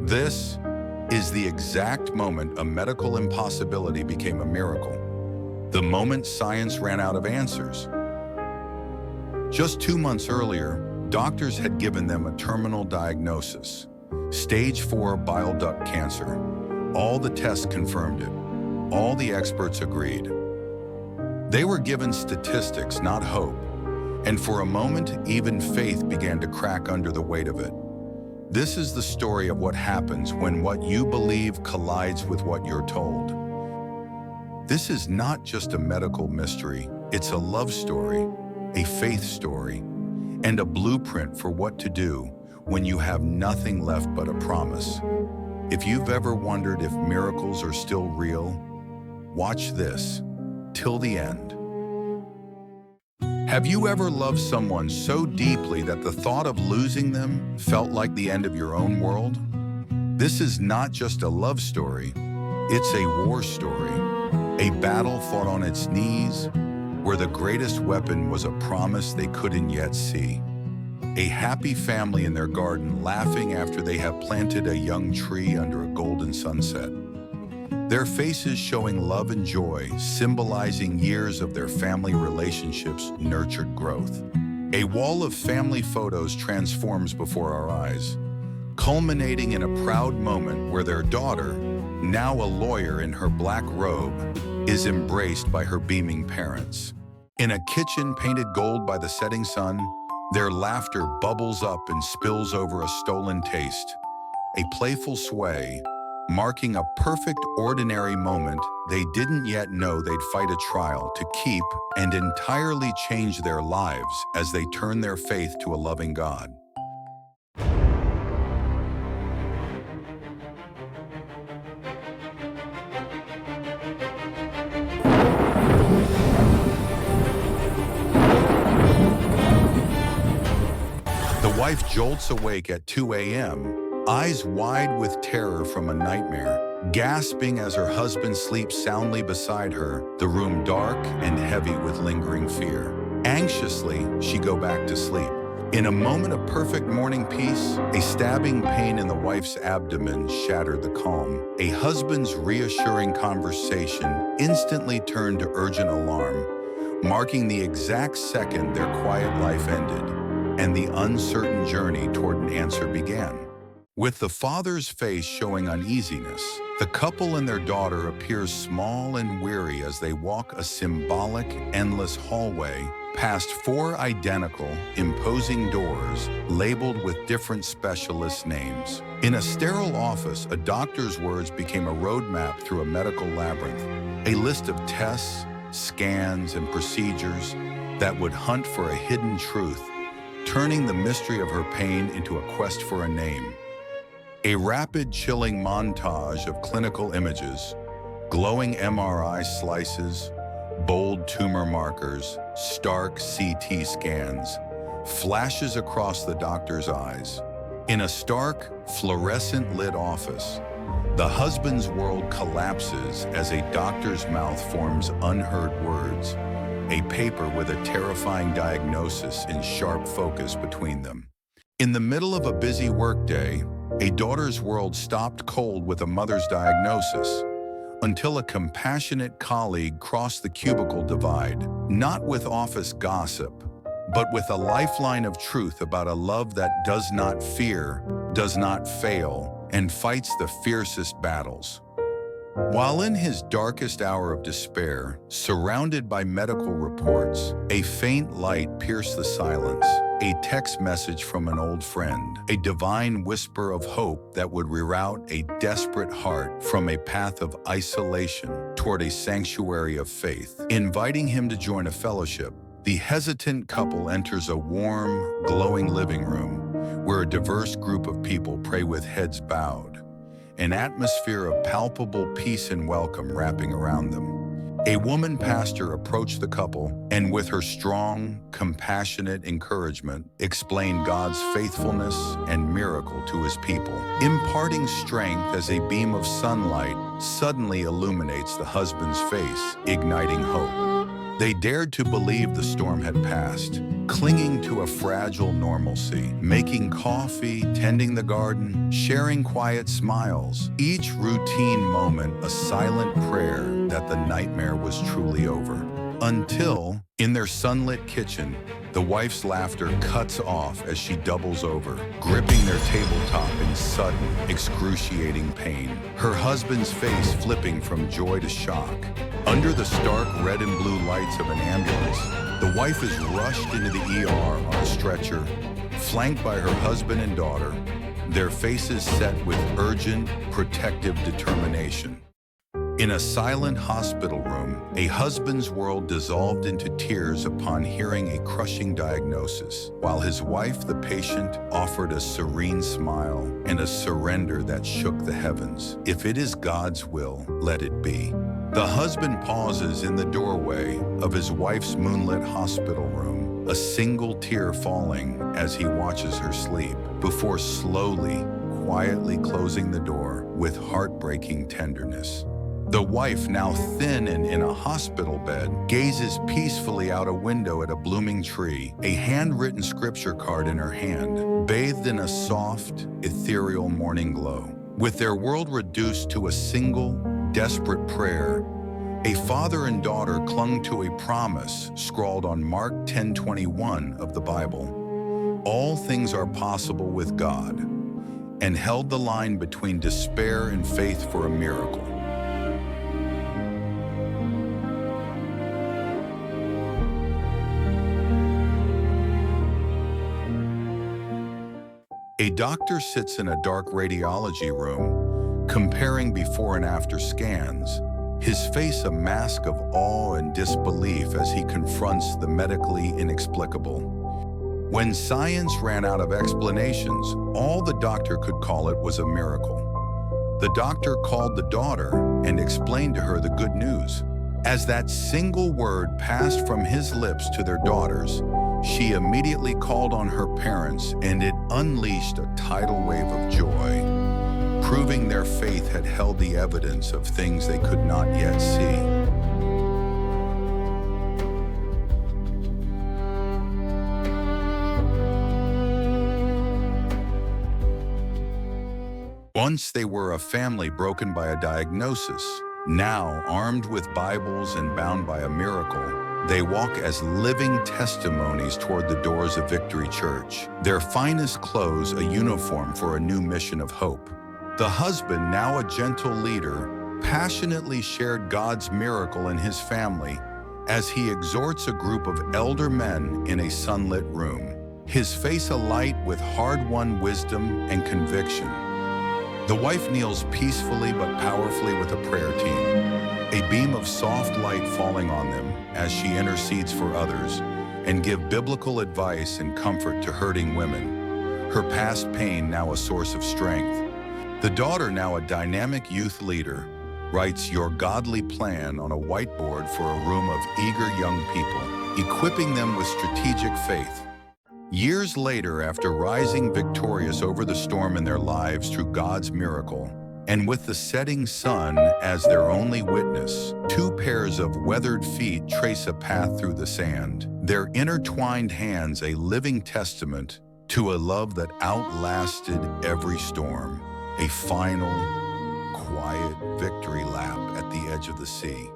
This is the exact moment a medical impossibility became a miracle. The moment science ran out of answers. Just 2 months earlier, doctors had given them a terminal diagnosis, stage 4 bile duct cancer. All the tests confirmed it. All the experts agreed. They were given statistics, not hope. And for a moment, even faith began to crack under the weight of it. This is the story of what happens when what you believe collides with what you're told. This is not just a medical mystery, it's a love story, a faith story, and a blueprint for what to do when you have nothing left but a promise. If you've ever wondered if miracles are still real, watch this till the end. Have you ever loved someone so deeply that the thought of losing them felt like the end of your own world? This is not just a love story, it's a war story, a battle fought on its knees, where the greatest weapon was a promise they couldn't yet see. A happy family in their garden laughing after they have planted a young tree under a golden sunset. Their faces showing love and joy, symbolizing years of their family relationships' nurtured growth. A wall of family photos transforms before our eyes, culminating in a proud moment where their daughter, now a lawyer in her black robe, is embraced by her beaming parents. In a kitchen painted gold by the setting sun, their laughter bubbles up and spills over a stolen taste, a playful sway, marking a perfect ordinary moment they didn't yet know they'd fight a trial to keep and entirely change their lives as they turn their faith to a loving God. The wife jolts awake at 2 a.m., eyes wide with terror from a nightmare, gasping as her husband sleeps soundly beside her, the room dark and heavy with lingering fear. Anxiously, she goes back to sleep. In a moment of perfect morning peace, a stabbing pain in the wife's abdomen shattered the calm. A husband's reassuring conversation instantly turned to urgent alarm, marking the exact second their quiet life ended, and the uncertain journey toward an answer began. With the father's face showing uneasiness, the couple and their daughter appear small and weary as they walk a symbolic, endless hallway past 4 identical, imposing doors labeled with different specialist names. In a sterile office, a doctor's words became a roadmap through a medical labyrinth, a list of tests, scans, and procedures that would hunt for a hidden truth, turning the mystery of her pain into a quest for a name. A rapid, chilling montage of clinical images, glowing MRI slices, bold tumor markers, stark CT scans, flashes across the doctor's eyes. In a stark, fluorescent-lit office, the husband's world collapses as a doctor's mouth forms unheard words, a paper with a terrifying diagnosis in sharp focus between them. In the middle of a busy workday, a daughter's world stopped cold with a mother's diagnosis, until a compassionate colleague crossed the cubicle divide, not with office gossip, but with a lifeline of truth about a love that does not fear, does not fail, and fights the fiercest battles. While in his darkest hour of despair, surrounded by medical reports, a faint light pierced the silence. A text message from an old friend, a divine whisper of hope that would reroute a desperate heart from a path of isolation toward a sanctuary of faith. Inviting him to join a fellowship, the hesitant couple enters a warm, glowing living room where a diverse group of people pray with heads bowed, an atmosphere of palpable peace and welcome wrapping around them. A woman pastor approached the couple and with her strong, compassionate encouragement explained God's faithfulness and miracle to his people, imparting strength as a beam of sunlight suddenly illuminates the husband's face, igniting hope. They dared to believe the storm had passed, clinging to a fragile normalcy, making coffee, tending the garden, sharing quiet smiles, each routine moment a silent prayer that the nightmare was truly over. Until, in their sunlit kitchen, the wife's laughter cuts off as she doubles over, gripping their tabletop in sudden, excruciating pain, her husband's face flipping from joy to shock. Under the stark red and blue lights of an ambulance, the wife is rushed into the ER on a stretcher, flanked by her husband and daughter, their faces set with urgent, protective determination. In a silent hospital room, a husband's world dissolved into tears upon hearing a crushing diagnosis, while his wife, the patient, offered a serene smile and a surrender that shook the heavens. If it is God's will, let it be. The husband pauses in the doorway of his wife's moonlit hospital room, a single tear falling as he watches her sleep, before slowly, quietly closing the door with heartbreaking tenderness. The wife, now thin and in a hospital bed, gazes peacefully out a window at a blooming tree, a handwritten scripture card in her hand, bathed in a soft, ethereal morning glow. With their world reduced to a single, desperate prayer, a father and daughter clung to a promise scrawled on Mark 10:21 of the Bible. All things are possible with God, and held the line between despair and faith for a miracle. A doctor sits in a dark radiology room, comparing before and after scans, his face a mask of awe and disbelief as he confronts the medically inexplicable. When science ran out of explanations, all the doctor could call it was a miracle. The doctor called the daughter and explained to her the good news. As that single word passed from his lips to their daughters, she immediately called on her parents, and it unleashed a tidal wave of joy, proving their faith had held the evidence of things they could not yet see. Once they were a family broken by a diagnosis. Now, armed with Bibles and bound by a miracle, they walk as living testimonies toward the doors of Victory Church, their finest clothes a uniform for a new mission of hope. The husband, now a gentle leader, passionately shared God's miracle in his family as he exhorts a group of elder men in a sunlit room, his face alight with hard-won wisdom and conviction. The wife kneels peacefully but powerfully with a prayer team, a beam of soft light falling on them as she intercedes for others and gives biblical advice and comfort to hurting women, her past pain now a source of strength. The daughter, now a dynamic youth leader, writes your godly plan on a whiteboard for a room of eager young people, equipping them with strategic faith. Years later, after rising victorious over the storm in their lives through God's miracle, and with the setting sun as their only witness, two pairs of weathered feet trace a path through the sand, their intertwined hands a living testament to a love that outlasted every storm, a final, quiet victory lap at the edge of the sea.